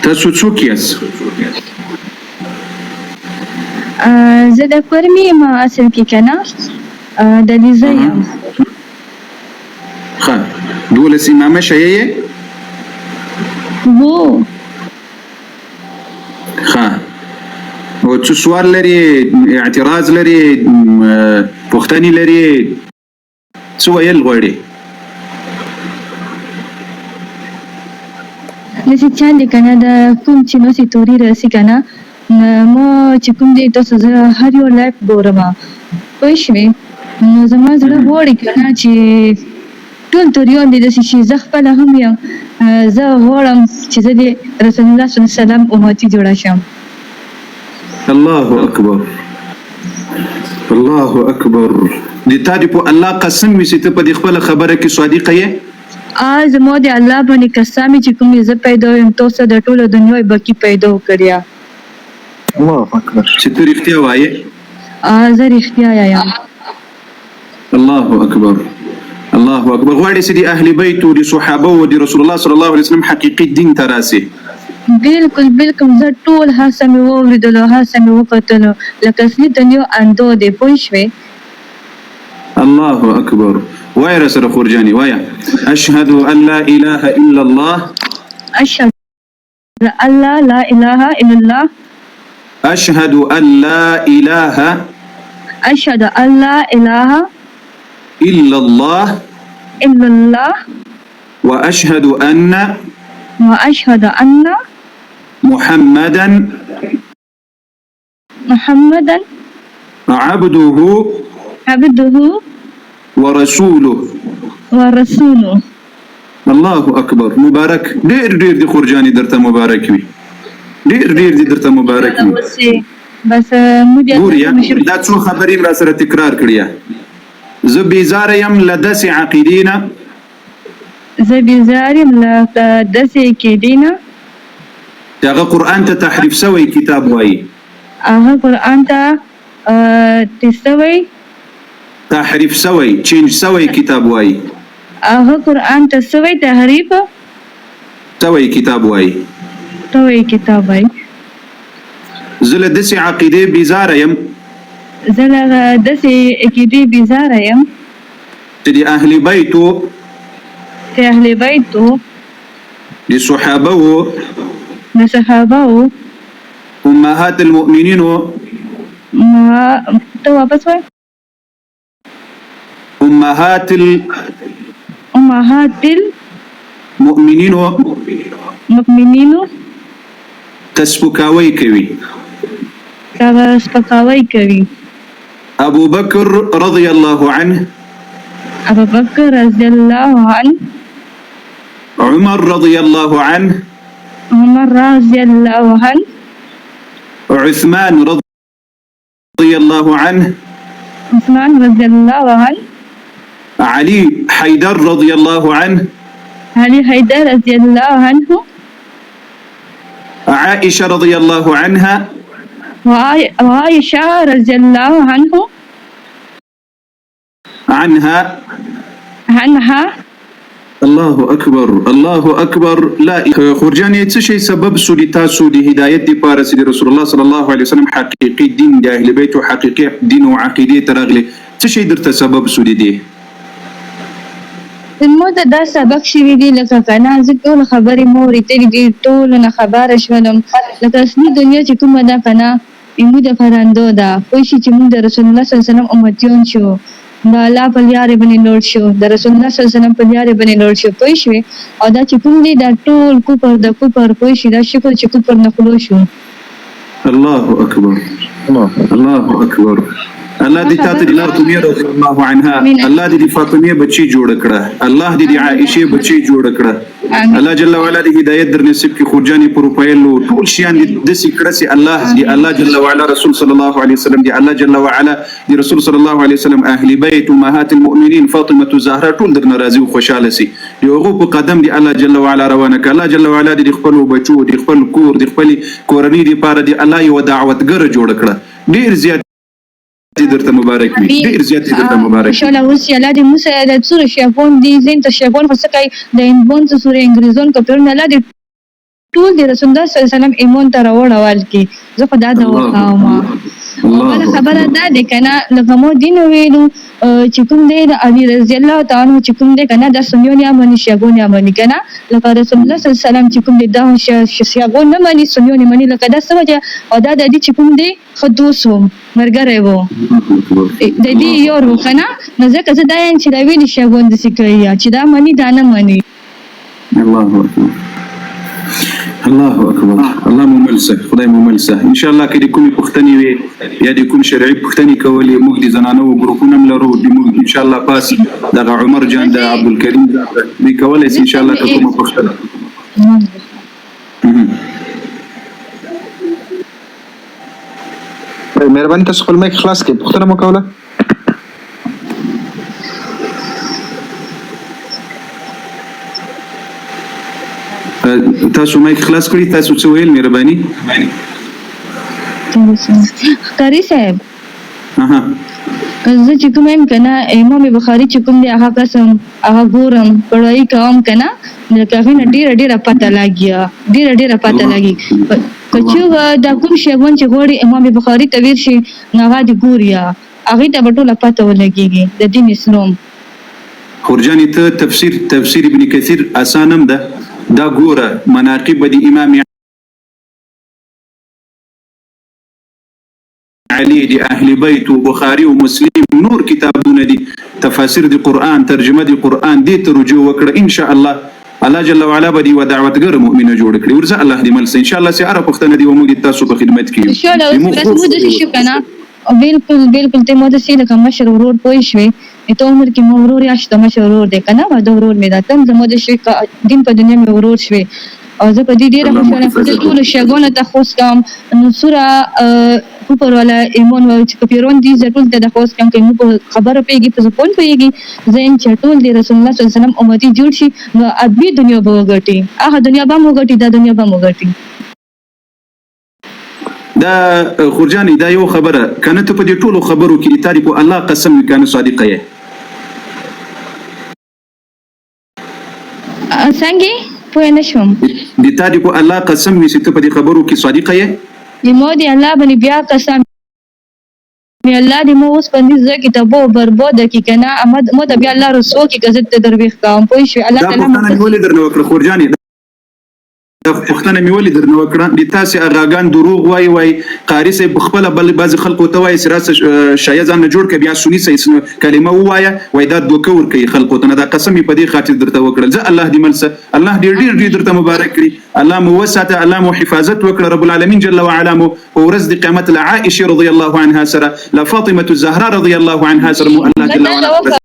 تاسو څوک یاست؟ زه د کورمي یم اصل کې کنه د لیزه یم. ښه 12 امامه شیعه یې؟ وو ښه او څه سوال لري، اعتراض لري، پوښتنې لري، څه ویل غواړي؟ نسی چاندې کنه د کوم چې نو سي توري راسي کنه ما چې کوم دی تاسو زه هر یو لایف ګورم پوه شوې نو زما زړه غواړي کنه چې ټول توریان دي داسې چې زه خپله هم یم زه غواړم چې زه د رسول الله صلی الله علیه وسلم امتي جوړه شم. الله اکبر الله اکبر. د تا دې په الله قسم وي چې ته په دې خپله خبره کې صادقه یې؟ زما د الله باندې قسم چې کوم زه پیدا یم تاسو د ټولو دنیا باقي پیدا کړیا. الله اکبر. چې ته رښتیا وایې؟ زه رښتیا یم. الله اکبر الله اکبر. غواړي چې د اهل بیت او د صحابه او د رسول الله صلی الله علیه وسلم حقیقي دین ته راسي؟ بالکل بالکل. زه ټول هڅه مې واورېدلو هڅه مې وکتلو لکه اصلي دنیا اندو دی پوه شوې. الله اکبر. وای را سره خورجاني وایه اشهد ان لا اله الا الله اشهد ان لا اله الا الله اشهد ان لا اله اشهد ان لا اله الا الله الا الله واشهد ان محمدا عبده ورسوله. الله اکبر. مبارک. ډیر ډیر دي خورجاني درته مبارک وي. ډیر ډیر دي درته مبارک وي. بس ګوریا دا څو خبرې را سره تکرار کړیا. زه بیزاره یم له داسې عقیدې نه زه بیزاره یم له داسې عقیدې نه چې هغه قرآن ته تحریف سوی کتاب وایي. هغه قرآن ته تحریف سوی چینج سوی کتاب وایي. هغه قرآن ته سوی تحریف سوی کتاب وایي. زه له داسې عقیدې بیزاره یم زه له داسې عقیدې بیزاره یم چې د اهل بیتو د صحابهو امهات المؤمنین ته واپس وای امهات المؤمنین تسپکاوی کوي. ابو بکر رضی الله عنه عمر رضی الله عنه عثمان رضي الله عنه علي حيدر رضي الله عنه عائشة رضي الله عنها وعائشة رضي الله عنها. الله اکبر الله اکبر. لا خورجاني څه شي سبب سو دي تاسو د هدایت لپاره چې رسول الله صلی الله علیه وسلم حقیقي دین د اهل بیت او حقیقي دین او عقیده ترغلي څه شي درته سبب سو دي؟ نو دا سبق شوی دی لکه کنه زه ټول خبرې مو ورته دي ټول نه خبره شولم لکه اصلي دنیا چې کومه ده کنه موږ د فرندو ده خو شي چې موږ د رسول الله صلی الله علیه وسلم امتیون شو د الله په لارې باندې لوړ شو د رسول الله صلی الله علیه وسلم په لارې باندې لوړ شو پوه شوې او دا چې کوم دی دا ټول کفر د کفر پوه شي دا شکل چې کفر نه خلو شو. الله اکبر الله اکبر. الله دې تاسو د فاطمه رضی الله عنها الله دې فاطمه بچي جوړ کړه الله دې عائشه بچي جوړ کړه الله جل وعلا دې هدایت در نصیب کی خورجاني پروفایل ټول شیان دې سکړه سي الله جل وعلا رسول صلی الله علیه وسلم دې الله جل وعلا دې رسول صلی الله علیه وسلم اهل بیت امهات المؤمنین فاطمه الزهرا ټول در ناراضي او خوشاله سي یوغه په قدم دې الله جل وعلا روانه ک الله جل وعلا دې خپل بچو دې خپل کور دې خپل کورنۍ دې پاره دې الله یو دعوتګر جوړ کړه. ډیر زیات درته مبارک وي ډیر زیات درته مبارک ان شاء الله. اوس یالا دې موسی د سورې شیفون دي زین ته شیفون خو څه کوي د انبون سورې انګریزون کپر نه لا دې ټول د رسول الله صلی الله علیه وسلم ایمان ته راوړل کی زه خو دا دعا کوم. بله خبره دا دی که نه لکه مو دین ویلو چې کوم دی د علي رضی الله تعالی عنه چې کوم دی که نه دا سنیون یې مني شیعګون یې مني که نه لکه رسول الله صلی الله علیه وسلم چې کوم دی دا شیعګون نه مني سنیون یې مني لکه دا څه وجه او دا د دې چې کوم دی ښه دوست و ملګری و د دې یور و که نه نو ځکه زه دا یم چې دا ویلي شیعګون داسې کوي چې دا مني دا نه مني. الله اکبر الله اکبر. الله مو ملسه خدای مو ملسه ان شاء الله کې د کومې پوښتنې وي یا د کوم شرعي پوښتنې کولې موږ د زنانو ګروپونه هم لرو د موږ ان شاء الله پاس دغه عمر جان د عبدالکریم دوی کولی شي ان شاء الله که کومه پوښتنه مهرباني تاسو خپل مایک خلاص کړئ پوښتنه مو کوله. تاسو مایک خلاص کړئ تاسو څه ویل مهرباني ښکاري صاحب زه چې کوم یم که نه امام بخاري چې کوم دی هغه قسم هغه ګورم پړهایي کوم که نه لکه هغې نه ډېره پته لګي ډېره پته لګي که چېرته دا کوم شیګون چې غواړي امام بخاري ته ویل شي نو هغه دې ګوري هغې ته به ټوله پته ولګېږي د دین اسلام. خورجانې ته تفسیر ابن کثیر اسان هم ده دا ګوره مناقب د امام علي د اهل بیت او بخاري او مسلم نور کتابونه دي تفاسیر د قران ترجمه د قران دې ته رجوع وکړه ان شاء الله الله جل وعلا به دې ودعوتګر مؤمنه جوړ کړي ورزه الله دې ملسه ان شاء الله سي عرب پښتنه دي وموږ تاسو په خدمت کې ان شاء الله مو د شي کنه بالکل ته مو د سي لکه مشر ورور پوي شوي ته عمر کې مو ورور یاشته مشر ورور دی کنه ما د ورور مې دا تم زمو د شي دین په دنیا مې ورور شوي او زه په دې ډیره خوشاله یم چې ټول شیګونه ته خوښ کوم نو سوره کوپر والا ایمان وایي چې کفیرون دي زه ټول ته د خوښ کوم کې مو خبره پیږي په ځپون پیږي زین چې ټول د رسول الله صلی الله علیه وسلم امتی جوړ شي نو ادبي دنیا به وګټي هغه دنیا به وګټي دا دنیا به وګټي. دا خورجانې دا یو خبره کنه ته په دې ټولو خبرو کې تاریخ الله قسم کنه صادقه یې څنګه پوه نه شوم د تاریخ الله قسم وي چې ته په دې خبرو کې صادقه یې مو دې الله باندې بیا قسم می الله دې مو اوس باندې زه کتابو برباد کی کنه مو ته بیا الله رسول کی غزت درويخ کوم پوه شو الله تعالی دا پښتنه ولې درنه وکړه خورجانې دا پښتنه مې ولې درنه وکړه د تاسې اغاګان دروغ وای قاری صاحب خپل بل بعض خلکو ته وای سراس شایع ځان جوړ ک بیا سنی سې کلمه وایا وای دا دوکه ور کوي خلکو ته دا قسم په دې خاطر درته وکړل زه الله دې ملسه الله دې ډېر درته مبارک کړي الله مو وسعته الله مو حفاظت وکړه رب العالمین جل وعلا مو ورځ د قیامت عائشه رضی الله عنها سره لفاطمه الزهراء رضی الله عنها سره مو الله جل وعلا